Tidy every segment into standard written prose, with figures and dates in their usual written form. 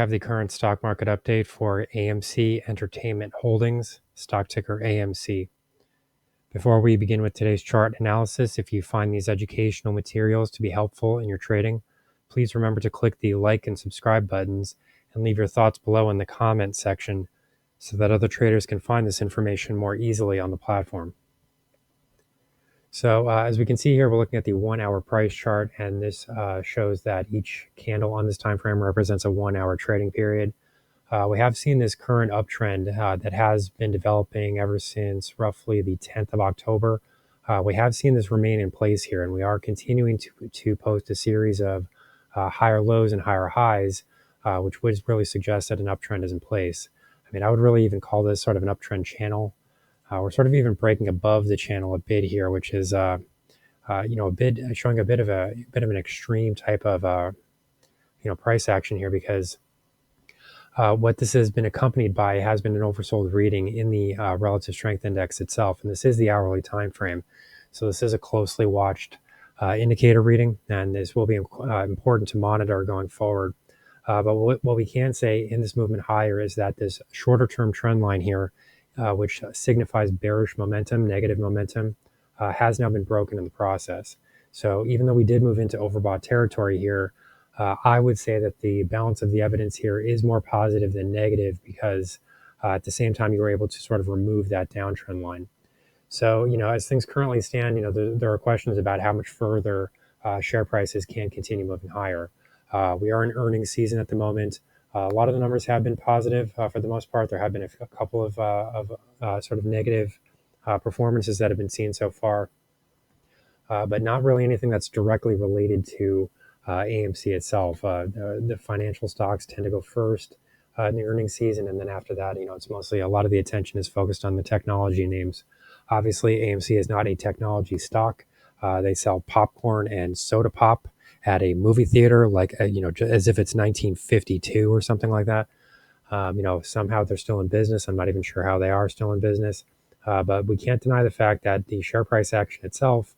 have the current stock market update for AMC Entertainment Holdings, stock ticker AMC. Before we begin with today's chart analysis, if you find these educational materials to be helpful in your trading, please remember to click the like and subscribe buttons and leave your thoughts below in the comment section so that other traders can find this information more easily on the platform. So as we can see here, we're looking at the 1 hour price chart, and this shows that each candle on this time frame represents a 1 hour trading period. We have seen this current uptrend that has been developing ever since roughly the 10th of October. We have seen this remain in place here, and we are continuing to post a series of higher lows and higher highs, which would really suggest that an uptrend is in place. I mean, I would really even call this sort of an uptrend channel. We're sort of even breaking above the channel a bit here, which is a bit showing a bit of an extreme type of price action here, because what this has been accompanied by has been an oversold reading in the relative strength index itself, and this is the hourly time frame. So this is a closely watched indicator reading, and this will be important to monitor going forward. But what we can say in this movement higher is that this shorter term trend line here, which signifies bearish momentum, negative momentum, has now been broken in the process. So even though we did move into overbought territory here, I would say that the balance of the evidence here is more positive than negative, because at the same time you were able to sort of remove that downtrend line. So, as things currently stand, there are questions about how much further share prices can continue moving higher. We are in earnings season at the moment. A lot of the numbers have been positive for the most part. There have been a couple of sort of negative performances that have been seen so far, but not really anything that's directly related to AMC itself. The financial stocks tend to go first in the earnings season, and then after that, it's mostly a lot of the attention is focused on the technology names. Obviously, AMC is not a technology stock. They sell popcorn and soda pop at a movie theater, like as if it's 1952 or something like that. Somehow they're still in business. I'm not even sure how they are still in business, but we can't deny the fact that the share price action itself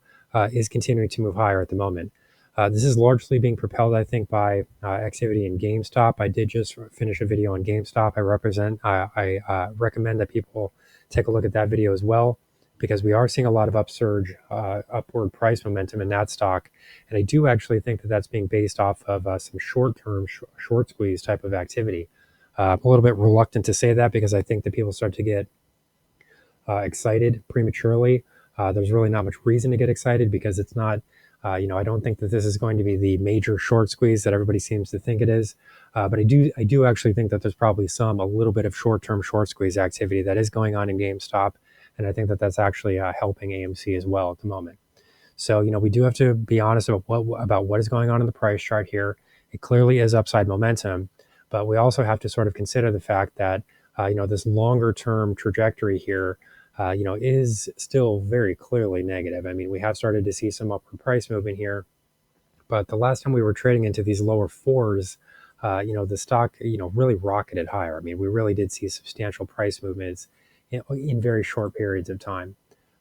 is continuing to move higher at the moment. This is largely being propelled, I think, by activity in GameStop. I did just finish a video on GameStop. I recommend that people take a look at that video as well, because we are seeing a lot of upward price momentum in that stock. And I do actually think that that's being based off of some short-term short squeeze type of activity. I'm a little bit reluctant to say that, because I think that people start to get excited prematurely. There's really not much reason to get excited, because it's not, I don't think that this is going to be the major short squeeze that everybody seems to think it is. But I do actually think that there's probably a little bit of short-term short squeeze activity that is going on in GameStop. And I think that that's actually helping AMC as well at the moment. So, we do have to be honest about what is going on in the price chart here. It clearly is upside momentum, but we also have to sort of consider the fact that, this longer term trajectory here, is still very clearly negative. I mean, we have started to see some upward price movement here, but the last time we were trading into these lower fours, the stock, really rocketed higher. I mean, we really did see substantial price movements in very short periods of time.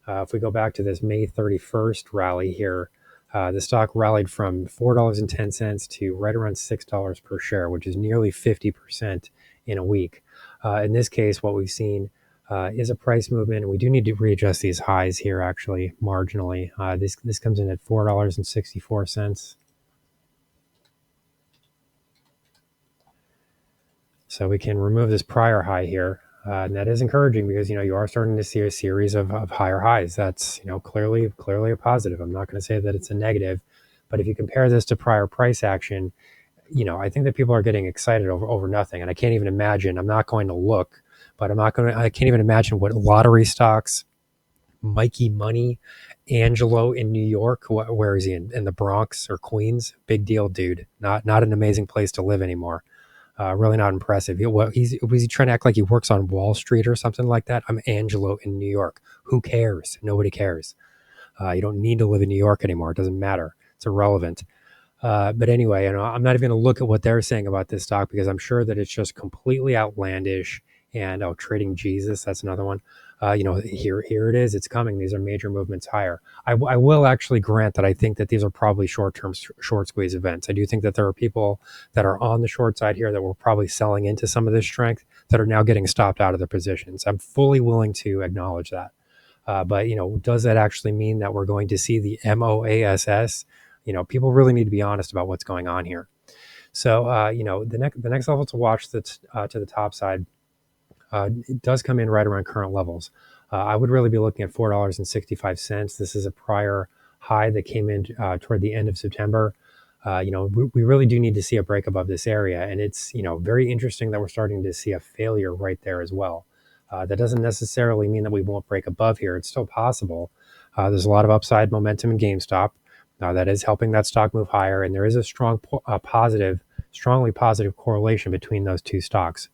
If we go back to this May 31st rally here, the stock rallied from $4.10 to right around $6 per share, which is nearly 50% in a week. In this case, what we've seen is a price movement, and we do need to readjust these highs here actually marginally. This comes in at $4.64. So we can remove this prior high here. And that is encouraging, because you are starting to see a series of higher highs. That's clearly a positive. I'm not going to say that it's a negative, but if you compare this to prior price action, I think that people are getting excited over nothing. And I can't even imagine. I'm not going to look, but I can't even imagine what lottery stocks, Mikey Money, Angelo in New York. Where is he, in the Bronx or Queens? Big deal, dude. Not an amazing place to live anymore. Really not impressive. Was he trying to act like he works on Wall Street or something like that? I'm Angelo in New York. Who cares? Nobody cares. You don't need to live in New York anymore. It doesn't matter. It's irrelevant. But anyway, I'm not even going to look at what they're saying about this stock, because I'm sure that it's just completely outlandish. And Trading Jesus, that's another one. here it is. It's coming. These are major movements higher. I will actually grant that I think that these are probably short-term short squeeze events. I do think that there are people that are on the short side here that were probably selling into some of this strength that are now getting stopped out of their positions. I'm fully willing to acknowledge that. But does that actually mean that we're going to see the MOASS? People really need to be honest about what's going on here. So the next level to watch that's to the top side, it does come in right around current levels. I would really be looking at $4.65. This is a prior high that came in toward the end of September. We really do need to see a break above this area, and it's very interesting that we're starting to see a failure right there as well. That doesn't necessarily mean that we won't break above here. It's still possible. There's a lot of upside momentum in GameStop. That is helping that stock move higher, and there is a strongly positive correlation between those two stocks.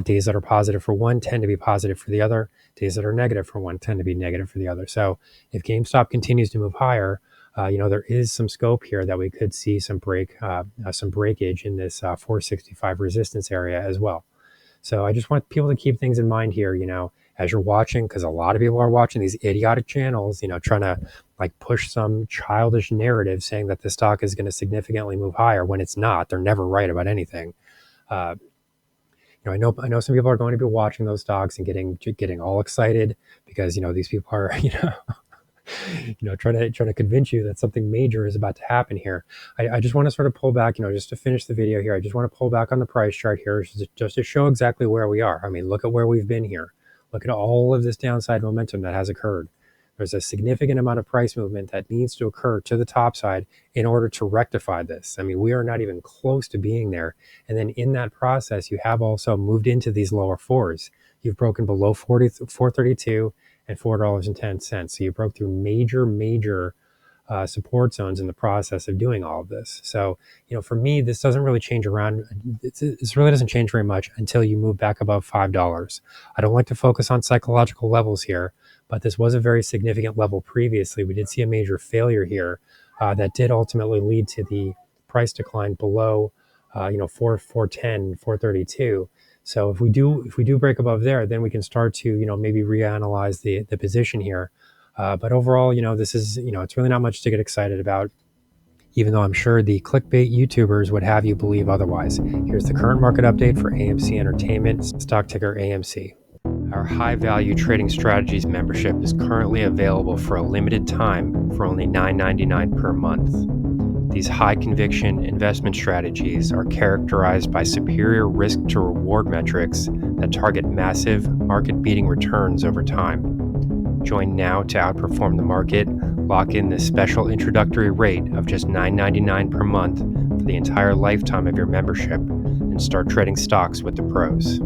Days that are positive for one tend to be positive for the other. Days that are negative for one tend to be negative for the other. So if GameStop continues to move higher, there is some scope here that we could see some breakage in this 465 resistance area as well. So I just want people to keep things in mind here, as you're watching, because a lot of people are watching these idiotic channels, trying to like push some childish narrative saying that the stock is going to significantly move higher when it's not. They're never right about anything. I know some people are going to be watching those stocks and getting all excited because these people are trying to convince you that something major is about to happen here. I just want to sort of pull back, just to finish the video here. I just want to pull back on the price chart here just to show exactly where we are. I mean, look at where we've been here. Look at all of this downside momentum that has occurred. There's a significant amount of price movement that needs to occur to the top side in order to rectify this. I mean, we are not even close to being there. And then in that process, you have also moved into these lower fours. You've broken below 432 and $4.10. So you broke through major support zones in the process of doing all of this. So, for me, this doesn't really change around. This really doesn't change very much until you move back above $5. I don't like to focus on psychological levels here, but this was a very significant level previously. We did see a major failure here that did ultimately lead to the price decline below, 410, 432. So if we do break above there, then we can start to, maybe reanalyze the position here. But overall, this is, it's really not much to get excited about, even though I'm sure the clickbait YouTubers would have you believe otherwise. Here's the current market update for AMC Entertainment, stock ticker AMC. Our high value trading strategies membership is currently available for a limited time for only $9.99 per month. These high conviction investment strategies are characterized by superior risk to reward metrics that target massive market beating returns over time. Join now to outperform the market, lock in this special introductory rate of just $9.99 per month for the entire lifetime of your membership, and start trading stocks with the pros.